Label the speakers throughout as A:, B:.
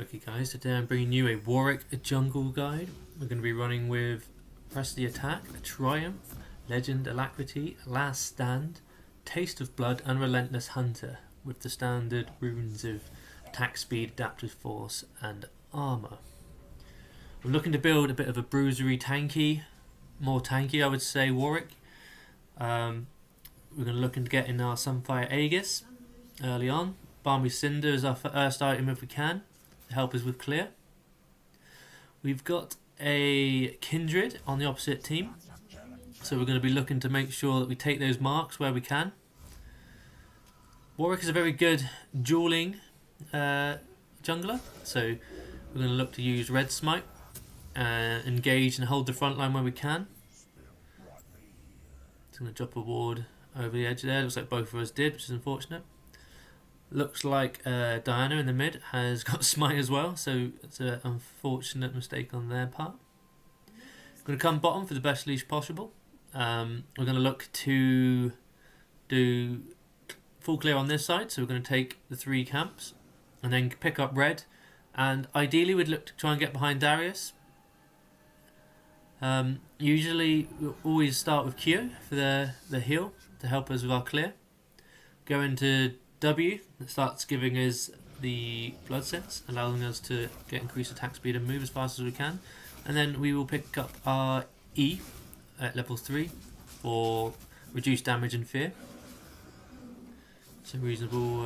A: Okay guys, today I'm bringing you a Warwick jungle guide. We're going to be running with Press the Attack, Triumph, Legend, Alacrity, Last Stand, Taste of Blood and Relentless Hunter with the standard runes of Attack Speed, Adaptive Force and Armour. I'm looking to build a bit of a bruisery more tanky I would say Warwick. We're going to look into getting our Sunfire Aegis early on. Balmy Cinder is our first item if we can, to help us with clear. We've got a Kindred on the opposite team, so we're going to be looking to make sure that we take those marks where we can. Warwick is a very good dueling jungler, so we're going to look to use Red Smite, engage and hold the front line where we can. It's going to drop a ward over the edge there. Looks like both of us did, which is unfortunate. Looks like Diana in the mid has got Smite as well, so it's an unfortunate mistake on their part. We're going to come bottom for the best leash possible. We're going to look to do full clear on this side, so we're going to take the 3 camps and then pick up red, and ideally we'd look to try and get behind Darius. Usually we'll always start with Q for the heal to help us with our clear. Go into W, that starts giving us the blood sense, allowing us to get increased attack speed and move as fast as we can. And then we will pick up our E at level 3 for reduced damage and fear. It's a reasonable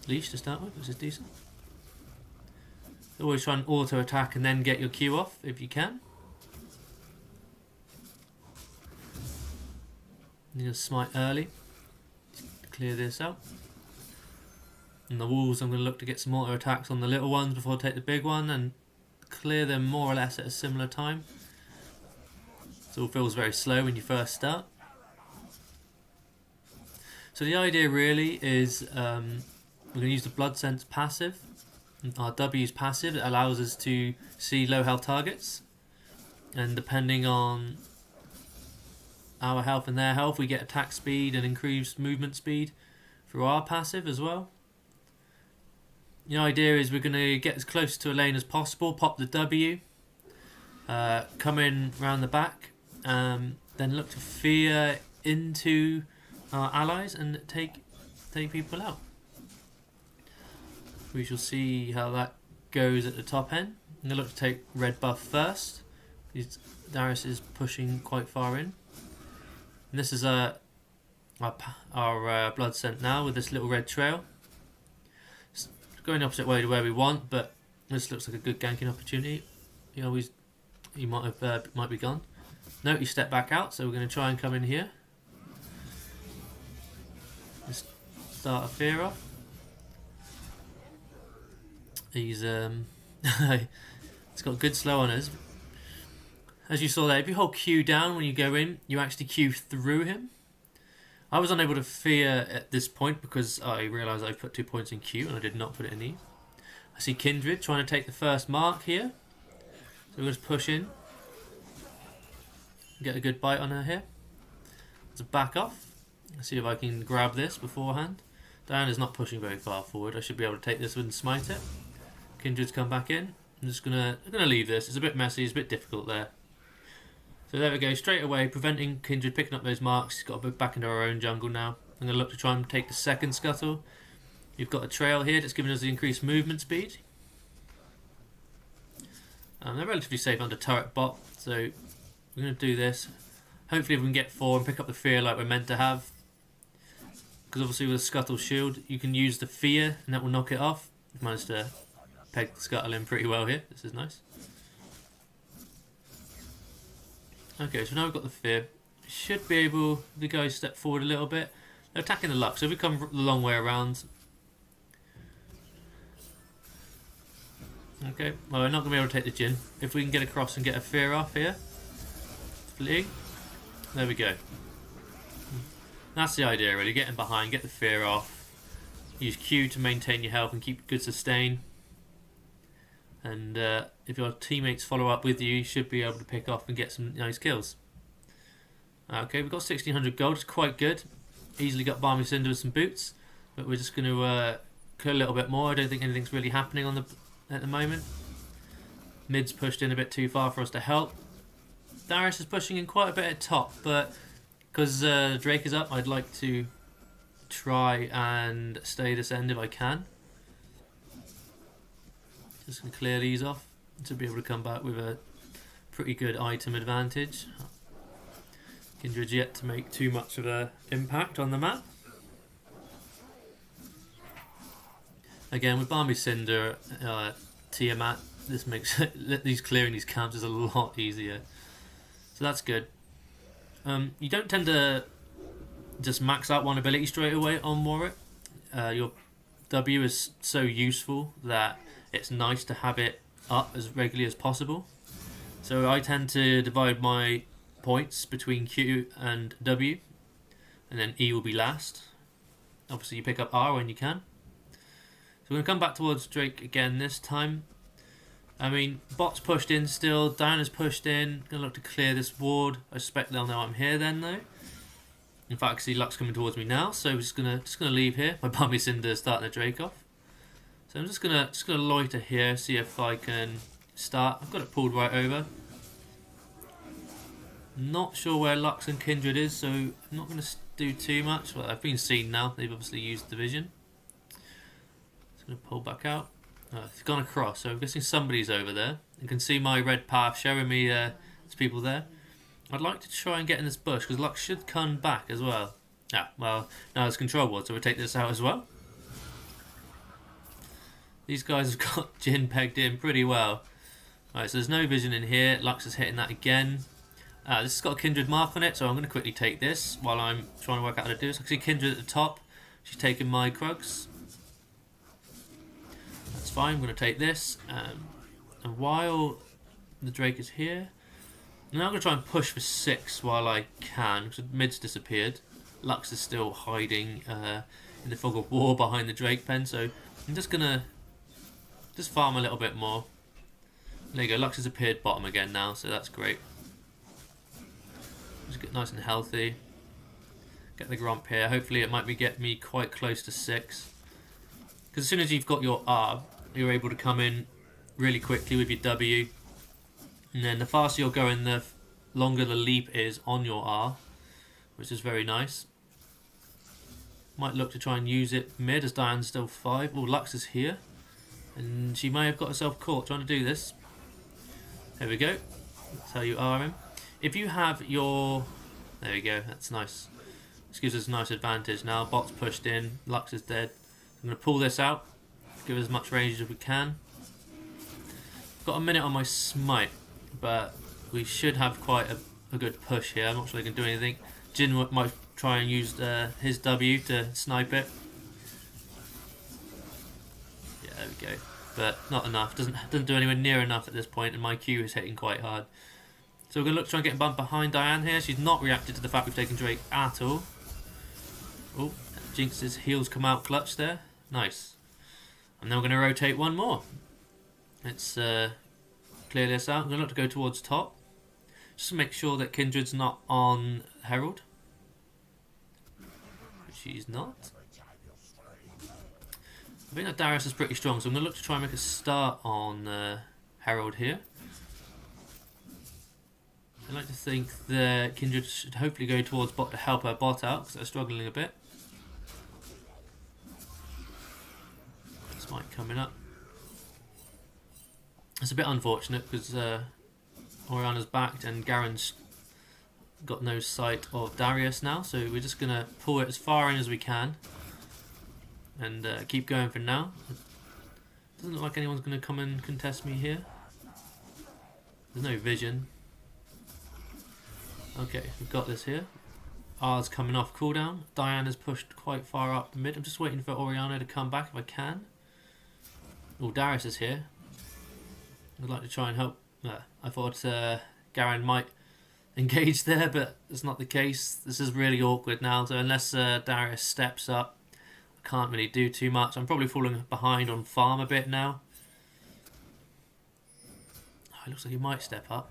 A: leash to start with, which is decent. Always try and auto attack and then get your Q off if you can. You need to smite early to clear this out. And the wolves, I'm going to look to get some auto attacks on the little ones before I take the big one and clear them more or less at a similar time. It all feels very slow when you first start. So the idea really is we're going to use the blood sense passive. Our W is passive. It allows us to see low health targets, and depending on our health and their health, we get attack speed and increased movement speed through our passive as well. The idea is we're going to get as close to a lane as possible, pop the W, come in round the back, then look to fear into our allies and take people out. We shall see how that goes at the top end. I'm going to look to take red buff first. Darius is pushing quite far in. And this is our blood scent now with this little red trail. It's going the opposite way to where we want, but this looks like a good ganking opportunity. He might be gone. No, he stepped back out, so we're going to try and come in here. Just start a fear off. He's it's got good slow on us. As you saw there, if you hold Q down when you go in, you actually Q through him. I was unable to fear at this point because I realised I put 2 points in Q and I did not put it in E. I see Kindred trying to take the first mark here. So we'll just push in. Get a good bite on her here. Let's back off. Let's see if I can grab this beforehand. Diana's not pushing very far forward. I should be able to take this and smite it. Kindred's come back in. I'm just gonna leave this. It's a bit messy, it's a bit difficult there. So there we go, straight away, preventing Kindred picking up those marks. She's got to be back into our own jungle now. I'm gonna look to try and take the second scuttle. You've got a trail here that's giving us the increased movement speed. They're relatively safe under turret bot, so we're gonna do this. Hopefully we can get 4 and pick up the fear like we're meant to have. Because obviously with a scuttle shield, you can use the fear and that will knock it off. We've managed to peg the scuttle in pretty well here. This is nice. Okay, so now we've got the fear. Should be able, the guys step forward a little bit. They're attacking the luck, so if we come the long way around. Okay, well we're not going to be able to take the Jhin. If we can get across and get a fear off here. Fleeing. There we go. That's the idea really, get in behind, get the fear off. Use Q to maintain your health and keep good sustain. And if your teammates follow up with you, you should be able to pick off and get some nice kills. Okay, we've got 1600 gold, it's quite good. Easily got Balmy Cinder with some boots, but we're just going to a little bit more. I don't think anything's really happening on at the moment. Mid's pushed in a bit too far for us to help. Darius is pushing in quite a bit at top, but because Drake is up, I'd like to try and stay this end if I can. Just going to clear these off to be able to come back with a pretty good item advantage. Kindred's yet to make too much of an impact on the map. Again, with Balmy Cinder, Tiamat, this makes these clearing these camps is a lot easier. So that's good. You don't tend to just max out one ability straight away on Warwick. Your W is so useful that it's nice to have it up as regularly as possible. So I tend to divide my points between Q and W, and then E will be last. Obviously you pick up R when you can. So we're going to come back towards Drake again this time. I mean, bot's pushed in still, Diana's pushed in. Going to look to clear this ward. I suspect they'll know I'm here then though. In fact, I can see Lux coming towards me now, so we're just gonna leave here. My Bummy Cinder is starting to Drake off. So I'm just gonna loiter here, see if I can start. I've got it pulled right over. Not sure where Lux and Kindred is, so I'm not gonna do too much. Well, I've been seen now. They've obviously used the vision. Just gonna pull back out. It's gone across, so I'm guessing somebody's over there. You can see my red path showing me there's people there. I'd like to try and get in this bush because Lux should come back as well. Ah, well, now it's control ward, so we'll take this out as well. These guys have got Jhin pegged in pretty well. Alright, so there's no vision in here. Lux is hitting that again. This has got a Kindred mark on it, so I'm going to quickly take this while I'm trying to work out how to do this. I can see Kindred at the top. She's taking my Krugs. That's fine, I'm going to take this. And while the Drake is here, now I'm going to try and push for 6 while I can, because mid's disappeared. Lux is still hiding in the fog of war behind the Drake pen, so I'm just going to farm a little bit more. There you go, Lux has appeared bottom again now, so that's great. Just get nice and healthy. Get the Gromp here. Hopefully it might get me quite close to 6. Because as soon as you've got your R, you're able to come in really quickly with your W. And then the faster you're going, the longer the leap is on your R, which is very nice. Might look to try and use it mid as Diane's still 5. Oh, Lux is here. And she may have got herself caught trying to do this. There we go. That's how you R him. If you have your... There we go, that's nice. This gives us a nice advantage now. Bot's pushed in, Lux is dead. I'm going to pull this out, give us as much range as we can. Got a minute on my smite, but we should have quite a good push here. I'm not sure they can do anything. Jhin might try and use his W to snipe it. Yeah, there we go. But not enough. Doesn't do anywhere near enough at this point, and my Q is hitting quite hard. So we're going to look to try and get a bump behind Diane here. She's not reacted to the fact we've taken Drake at all. Oh, Jinx's heels come out clutch there. Nice. And then we're going to rotate one more. Let's clear this out. I'm going to look to go towards top. Just to make sure that Kindred's not on Herald. She's not. I think that Darius is pretty strong, so I'm going to look to try and make a start on Herald here. I'd like to think that Kindred should hopefully go towards bot to help her bot out, because they're struggling a bit. Smite coming up. It's a bit unfortunate, because Oriana's backed and Garen's got no sight of Darius now, so we're just going to pull it as far in as we can. And keep going for now. Doesn't look like anyone's going to come and contest me here. There's no vision. Okay, we've got this here. R's coming off cooldown. Diana's pushed quite far up the mid. I'm just waiting for Oriana to come back if I can. Oh, Darius is here. I'd like to try and help. I thought Garen might engage there, but that's not the case. This is really awkward now, so unless Darius steps up, I can't really do too much. I'm probably falling behind on farm a bit now. Oh, it looks like he might step up.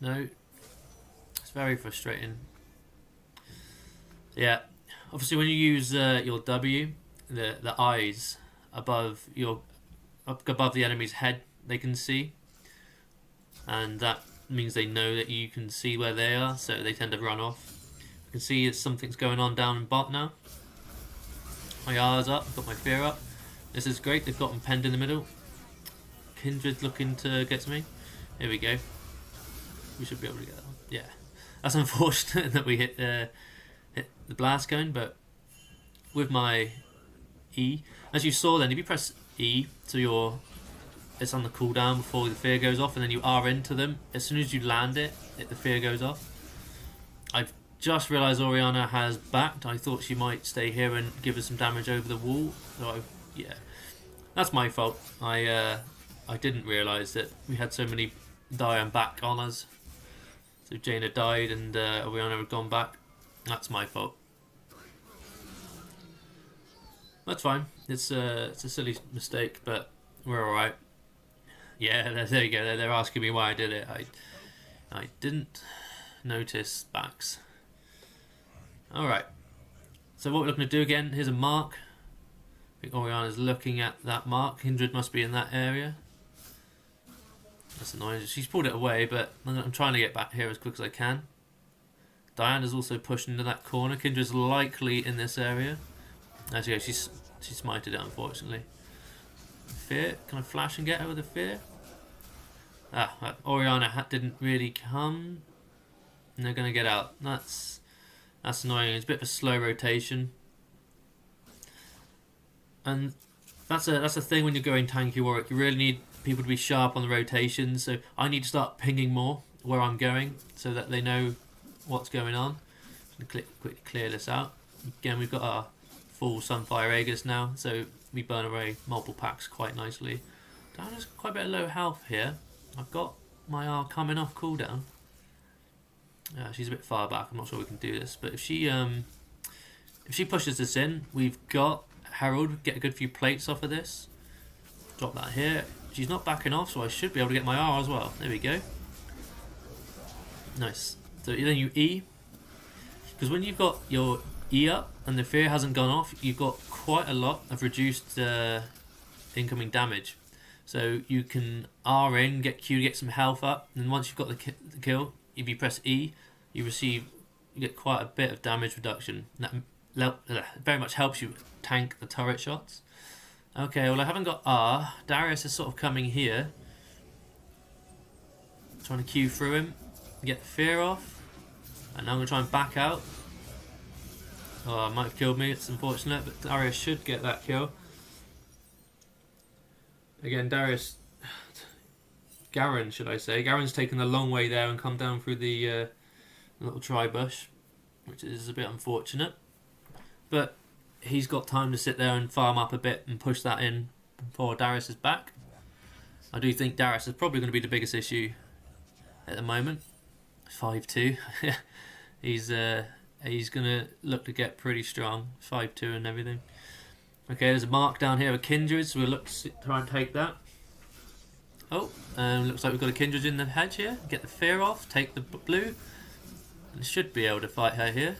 A: No. It's very frustrating. Yeah, obviously when you use your W, the eyes above up above the enemy's head. They can see, and that means they know that you can see where they are, so they tend to run off. You can see something's going on down in bot now. My R's up, got my fear up. This is great. They've got them penned in the middle. Kindred looking to get to me. Here we go. We should be able to get that one. Yeah. That's unfortunate that we hit the blast gun, but with my E, as you saw then, if you press E to it's on the cooldown before the fear goes off, and then you R into them, as soon as you land it, the fear goes off. I've just realised Oriana has backed. I thought she might stay here and give us some damage over the wall. So yeah, that's my fault. I didn't realise that we had so many die and back on us. So Jaina died and Oriana had gone back. That's my fault. That's fine. It's a silly mistake, but we're alright. Yeah, there you go. They're asking me why I did it. I didn't notice backs. Alright. So what we're looking to do again, here's a mark. I think Oriana's looking at that mark. Kindred must be in that area. That's annoying. She's pulled it away, but I'm trying to get back here as quick as I can. Diana's also pushing into that corner. Kindred's likely in this area. As you go, she smited it, unfortunately. Fear. Can I flash and get her with the fear? Oriana didn't really come. And they're going to get out. That's annoying. It's a bit of a slow rotation. And that's a thing when you're going tanky Warwick. You really need people to be sharp on the rotations. So I need to start pinging more where I'm going so that they know what's going on. I'm going to quickly clear this out. Again, we've got our full Sunfire Aegis now, so we burn away multiple packs quite nicely. Diana's quite a bit of low health here. I've got my R coming off cooldown. She's a bit far back. I'm not sure we can do this, but if she pushes this in, we've got Herald. Get a good few plates off of this. Drop that here. She's not backing off, so I should be able to get my R as well. There we go. Nice. So then you E, because when you've got your E up and the fear hasn't gone off, you've got quite a lot of reduced incoming damage. So you can R in, get Q, get some health up, and once you've got the kill, if you press E, you get quite a bit of damage reduction. That very much helps you tank the turret shots. Okay, well I haven't got R. Darius is sort of coming here, trying to Q through him, get the fear off, and now I'm going to try and back out. Oh, it might have killed me, it's unfortunate, but Darius should get that kill. Again, Garen should I say. Garen's taken the long way there and come down through the little tri-bush, which is a bit unfortunate. But he's got time to sit there and farm up a bit and push that in before Darius is back. I do think Darius is probably going to be the biggest issue at the moment. 5'2". He's going to look to get pretty strong. 5'2" and everything. Okay, there's a mark down here of Kindred, so we'll look to try and take that. Oh, looks like we've got a Kindred in the hedge here. Get the fear off, take the blue, and should be able to fight her here.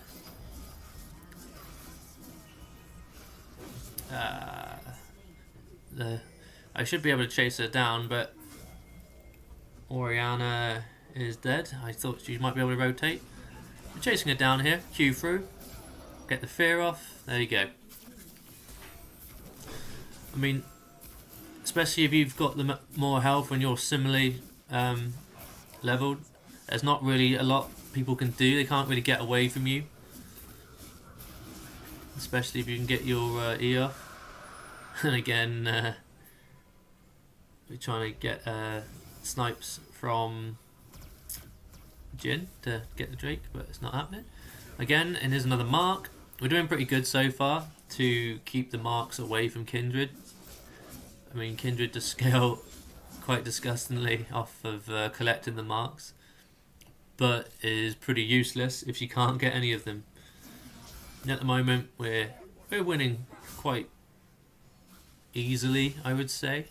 A: I should be able to chase her down, but Oriana is dead. I thought she might be able to rotate. I'm chasing her down here, Q through, get the fear off, there you go. I mean, especially if you've got the more health when you're similarly leveled, there's not really a lot people can do. They can't really get away from you, especially if you can get your E off. And again, we're trying to get snipes from Jin to get the Drake, but it's not happening. Again, and here's another mark. We're doing pretty good so far to keep the marks away from Kindred. I mean, Kindred does scale quite disgustingly off of collecting the marks, but is pretty useless if you can't get any of them. And at the moment, we're winning quite easily, I would say.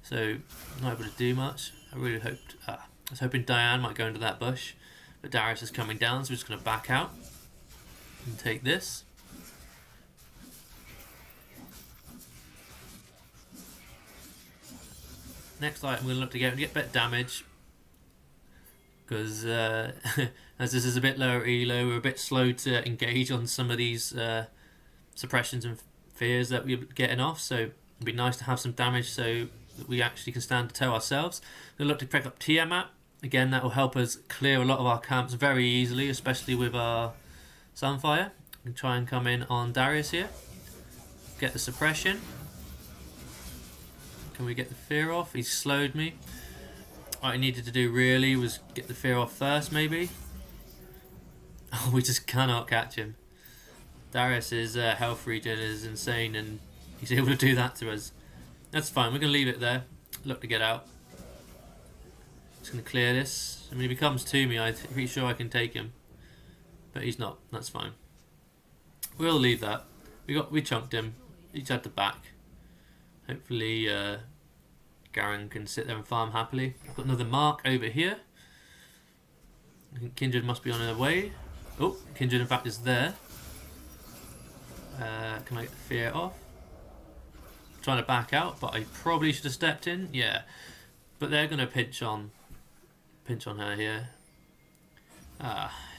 A: So, not able to do much. I was hoping Diane might go into that bush, but Darius is coming down, so we're just going to back out and take this. Next item we're going to look to get better damage, because as this is a bit lower elo, we're a bit slow to engage on some of these suppressions and fears that we're getting off, so it'd be nice to have some damage so that we actually can stand to toe ourselves. We'll look to pick up Tiamat. Again, that will help us clear a lot of our camps very easily, especially with our Sunfire. We can try and come in on Darius here. Get the suppression. Can we get the fear off? He's slowed me. What I needed to do really was get the fear off first, maybe. Oh, we just cannot catch him. Darius's health regen is insane, and he's able to do that to us. That's fine, we're going to leave it there. Look to get out. Just going to clear this. I mean, if he comes to me, I'm pretty sure I can take him. But he's not, that's fine. We'll leave that. We chunked him. He's at the back. Hopefully Garen can sit there and farm happily. I've got another mark over here. I think Kindred must be on her way. Oh, Kindred in fact is there. Can I get the fear off? I'm trying to back out, but I probably should have stepped in. Yeah, but they're going to pinch on her here.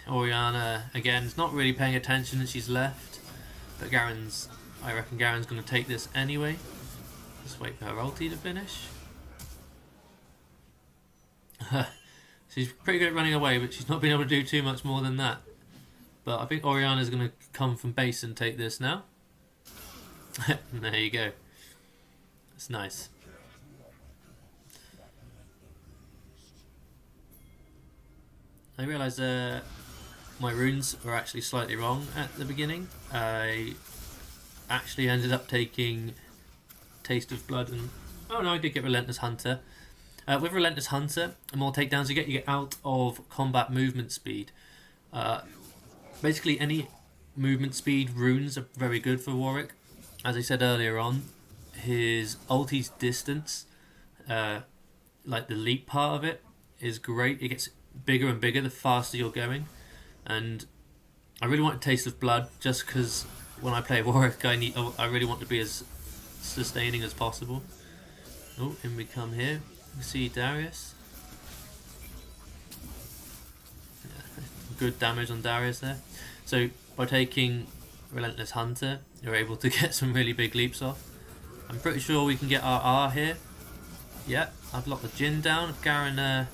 A: Orianna again is not really paying attention that she's left, but I reckon Garen's going to take this anyway. Just wait for her ulti to finish. She's pretty good at running away, but she's not been able to do too much more than that. But I think Orianna's going to come from base and take this now. There you go. That's nice. I realised my runes were actually slightly wrong at the beginning. I actually ended up taking Taste of Blood and... Oh no, I did get Relentless Hunter. With Relentless Hunter, the more takedowns you get out of combat movement speed. Basically, any movement speed runes are very good for Warwick. As I said earlier on, his ulti's distance, like the leap part of it, is great. It gets bigger and bigger the faster you're going. And I really want a Taste of Blood just because when I play Warwick, I really want to be as sustaining as possible. Oh, in we come here. We see Darius. Yeah, good damage on Darius there. So by taking Relentless Hunter, you're able to get some really big leaps off. I'm pretty sure we can get our R here. Yeah, I've locked the Jhin down. If Garen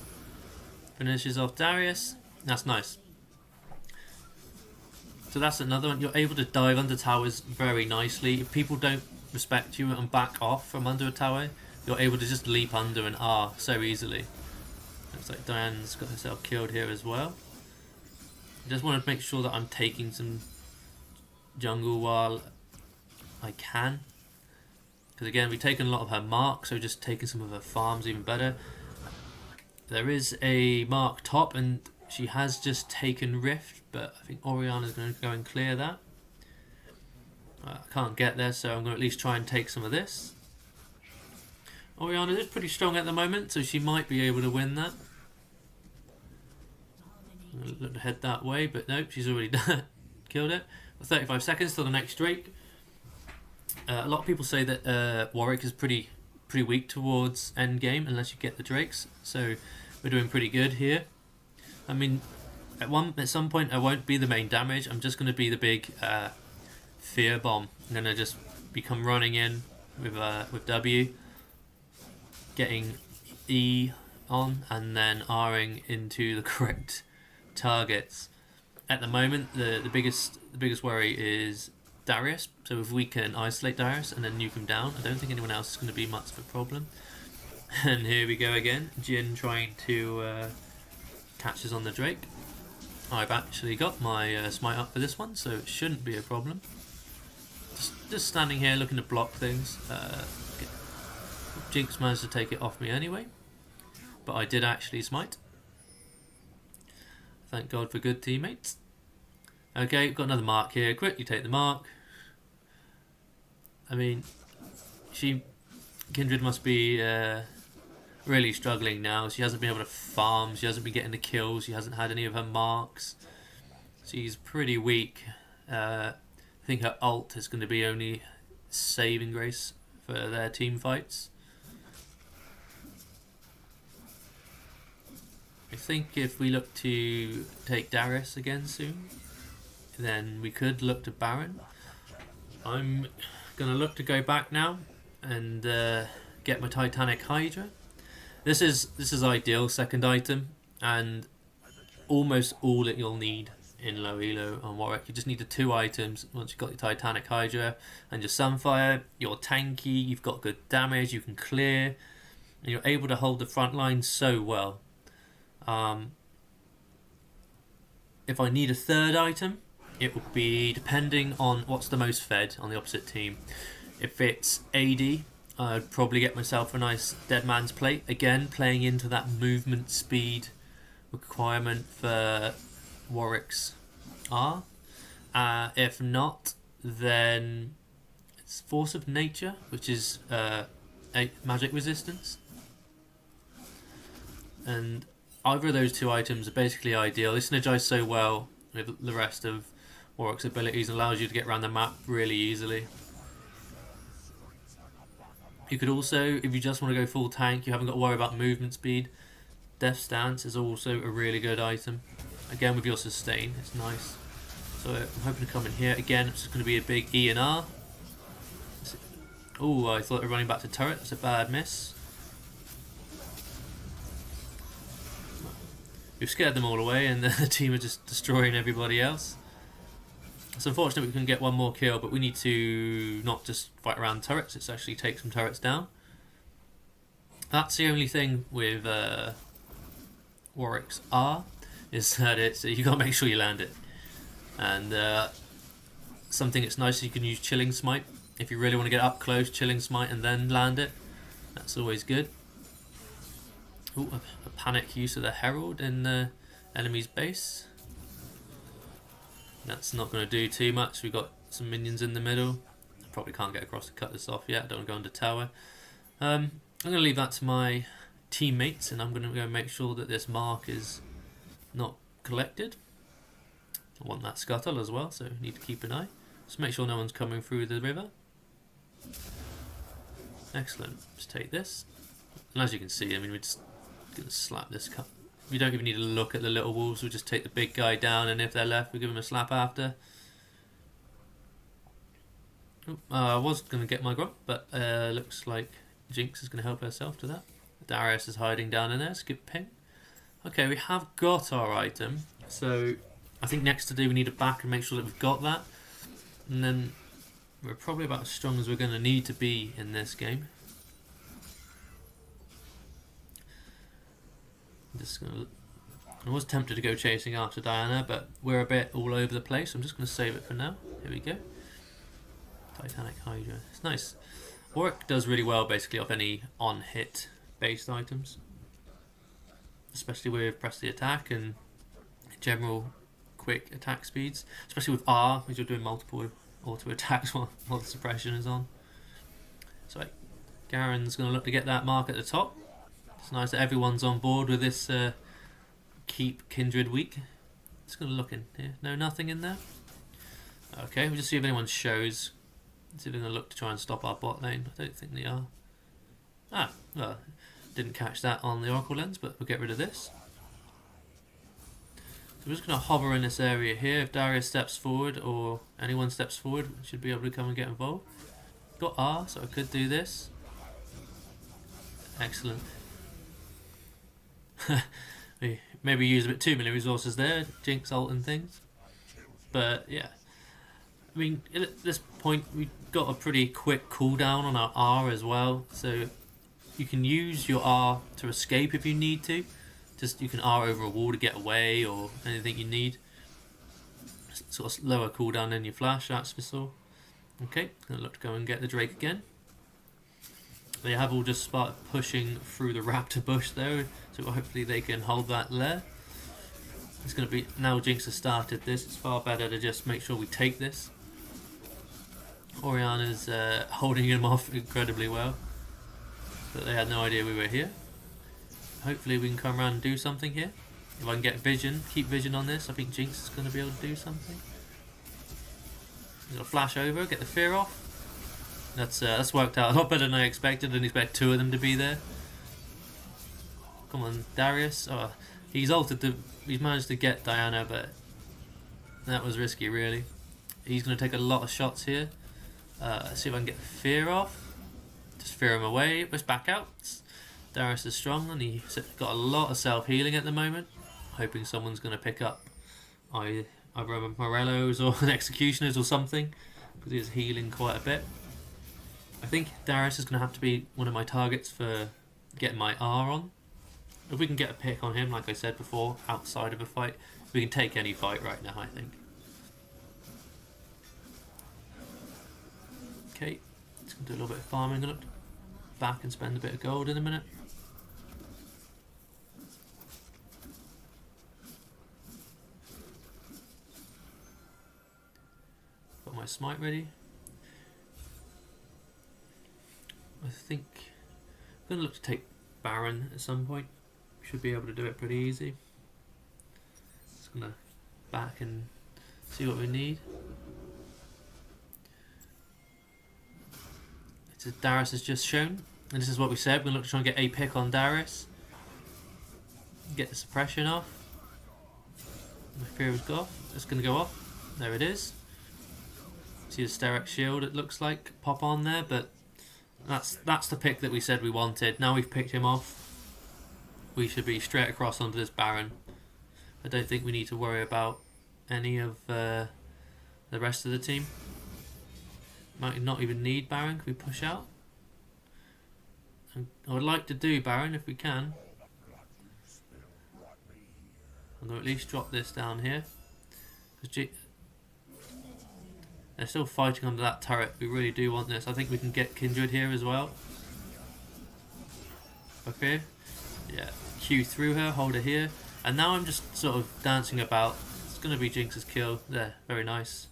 A: finishes off Darius, that's nice. So that's another one. You're able to dive under towers very nicely. If people don't respect you and back off from under a tower, you're able to just leap under an R so easily. Looks like Diane's got herself killed here as well. I just want to make sure that I'm taking some jungle while I can. Because again, we've taken a lot of her mark, so just taking some of her farms even better. There is a mark top, and she has just taken Rift, but I think Orianna's going to go and clear that. I can't get there, so I'm going to at least try and take some of this. Orianna is pretty strong at the moment, so she might be able to win that. I'm going to look to head that way, but nope, she's already done. Killed it. 35 seconds till the next Drake. A lot of people say that Warwick is pretty weak towards endgame unless you get the Drakes, so we're doing pretty good here. I mean, at some point I won't be the main damage. I'm just going to be the big fear bomb. I'm going to just become running in with W, getting E on, and then Ring into the correct targets. At the moment, the biggest worry is Darius. So if we can isolate Darius and then nuke him down, I don't think anyone else is going to be much of a problem. And here we go again. Jhin trying to catch us on the Drake. I've actually got my smite up for this one, so it shouldn't be a problem. Just standing here looking to block things. Jinx managed to take it off me anyway, but I did actually smite. Thank God for good teammates. Okay, got another mark here. Quickly take the mark. I mean, Kindred must be really struggling now. She hasn't been able to farm. She hasn't been getting the kills. She hasn't had any of her marks. She's pretty weak. I think her ult is going to be only saving grace for their team fights. I think if we look to take Darius again soon, then we could look to Baron. I'm gonna look to go back now and get my Titanic Hydra. This is ideal second item, and almost all that you'll need in low elo on Warwick. You just need the 2 items once you've got your Titanic Hydra and your Sunfire. You're tanky, you've got good damage, you can clear, and you're able to hold the front line so well. If I need a third item, it would be depending on what's the most fed on the opposite team. If it's AD, I'd probably get myself a nice Dead Man's Plate. Again, playing into that movement speed requirement for Warwick's R. If not, then it's Force of Nature, which is magic resistance. And either of those 2 items are basically ideal. They synergize so well with the rest of Warwick's abilities and allows you to get around the map really easily. You could also, if you just want to go full tank, you haven't got to worry about movement speed. Death Stance is also a really good item. Again, with your sustain, it's nice. So I'm hoping to come in here. Again, it's going to be a big E and R. Oh, I thought they were running back to turret. That's a bad miss. We've scared them all away, and the team are just destroying everybody else. It's unfortunate we couldn't get one more kill, but we need to not just fight around turrets, it's actually take some turrets down. That's the only thing with Warwick's R, is that you got to make sure you land it. And something that's nice is you can use Chilling Smite. If you really want to get up close, Chilling Smite and then land it. That's always good. Ooh, a panic use of the Herald in the enemy's base. That's not going to do too much. We've got some minions in the middle. I probably can't get across to cut this off yet. I don't want to go under tower. I'm going to leave that to my teammates, and I'm going to go make sure that this mark is not collected. I want that scuttle as well, so need to keep an eye. Just make sure no one's coming through the river. Excellent. Just take this. And as you can see, I mean, we're just going to slap this cut. We don't even need to look at the little wolves, we'll just take the big guy down, and if they're left, we'll give them a slap after. I was going to get my grub, but looks like Jinx is going to help herself to that. Darius is hiding down in there, skip ping. Okay, we have got our item, so I think next to do we need to back and make sure that we've got that. And then we're probably about as strong as we're going to need to be in this game. I was tempted to go chasing after Diana, but we're a bit all over the place, so I'm just going to save it for now. Here we go. Titanic Hydra. It's nice. Warwick does really well basically off any on-hit based items, especially with press the attack and general quick attack speeds, especially with R, because you're doing multiple auto attacks while the suppression is on. So Garen's going to look to get that mark at the top. It's nice that everyone's on board with this keep Kindred week. Just going to look in here. No, nothing in there. Okay, we'll just see if anyone shows. See if they're going to look to try and stop our bot lane. I don't think they are. Well, didn't catch that on the Oracle lens, but we'll get rid of this. So we're just going to hover in this area here. If Darius steps forward or anyone steps forward, we should be able to come and get involved. Got R, so I could do this. Excellent. We maybe use a bit too many resources there, Jinx ult and things. But yeah, I mean, at this point we've got a pretty quick cooldown on our R as well, so you can use your R to escape if you need to. Just you can R over a wall to get away or anything you need. Sort of lower cooldown than your flash, that's for sure. Okay, gonna look to go and get the Drake again. They have all just started pushing through the raptor bush though, so hopefully they can hold that there. It's going to be, now Jinx has started this, it's far better to just make sure we take this. Oriana's holding him off incredibly well, but they had no idea we were here. Hopefully we can come around and do something here. If I can get vision, keep vision on this, I think Jinx is going to be able to do something. He's going to flash over, get the fear off. That's worked out a lot better than I expected. I didn't expect two of them to be there. Come on, Darius. Oh, He's managed to get Diana, but that was risky, really. He's going to take a lot of shots here. Let's see if I can get fear off. Just fear him away. Let's back out. Darius is strong and he's got a lot of self-healing at the moment. Hoping someone's going to pick up either a Morello's or an Executioner's or something, because he's healing quite a bit. I think Darius is going to have to be one of my targets for getting my R on. If we can get a pick on him, like I said before, outside of a fight, we can take any fight right now, I think. Okay, just going to do a little bit of farming. I'm going to look back and spend a bit of gold in a minute. Got my smite ready. I think I'm going to look to take Baron at some point. Should be able to do it pretty easy. Just going to back and see what we need. It's as Darius has just shown, and this is what we said. We're going to look to try and get a pick on Darius. Get the suppression off. My fear was off. It's going to go off. There it is. See the Sterex shield, it looks like, pop on there, but that's the pick that we said we wanted. Now we've picked him off. We should be straight across onto this Baron. I don't think we need to worry about any of the rest of the team. Might not even need Baron. Can we push out? I would like to do Baron if we can. I'm going to at least drop this down here. They're still fighting under that turret. We really do want this. I think we can get Kindred here as well. Okay. Yeah. Q through her, hold her here. And now I'm just sort of dancing about. It's going to be Jinx's kill. There. Very nice.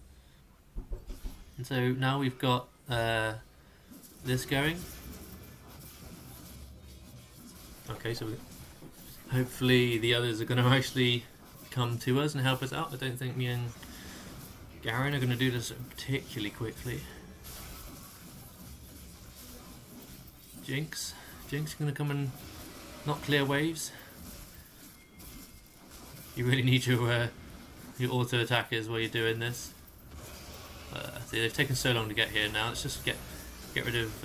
A: And so now we've got this going. Okay, so hopefully the others are going to actually come to us and help us out. I don't think me and Garen are going to do this particularly quickly. Jinx going to come and not clear waves. You really need your auto attackers while you're doing this. See, they've taken so long to get here now. Let's just get rid of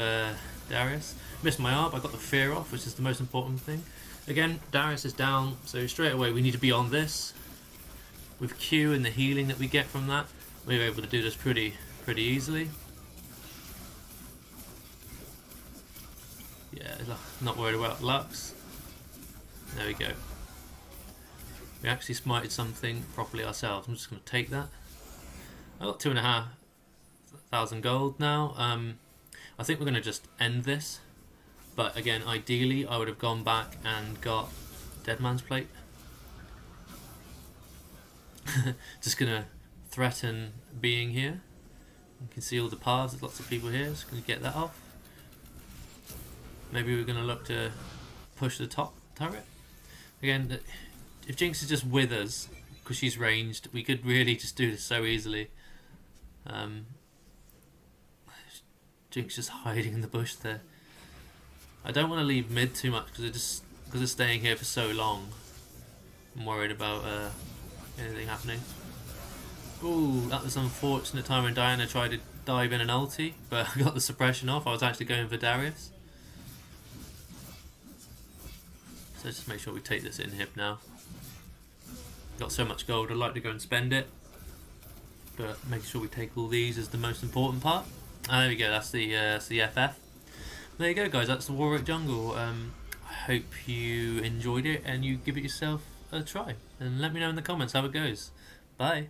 A: Darius. Missed my ARP. I got the fear off, which is the most important thing. Again, Darius is down, so straight away we need to be on this. With Q and the healing that we get from that, we're able to do this pretty easily. Yeah, not worried about Lux. There we go. We actually smited something properly ourselves. I'm just going to take that. I got 2,500 gold now. I think we're going to just end this. But again, ideally, I would have gone back and got Dead Man's Plate. Just going to threaten being here. You can see all the paths. There's lots of people here. Just going to get that off. Maybe we're going to look to push the top turret. Again, if Jinx is just with us, because she's ranged, we could really just do this so easily. Jinx just hiding in the bush there. I don't want to leave mid too much because it's staying here for so long. I'm worried about anything happening. Ooh, that was an unfortunate time when Diana tried to dive in an ulti, but I got the suppression off. I was actually going for Darius. So just make sure we take this inhib now. Got so much gold, I'd like to go and spend it. But making sure we take all these is the most important part. There we go, that's the FF. There you go guys, that's the Warwick jungle. I hope you enjoyed it and you give it yourself a try. And let me know in the comments how it goes. Bye.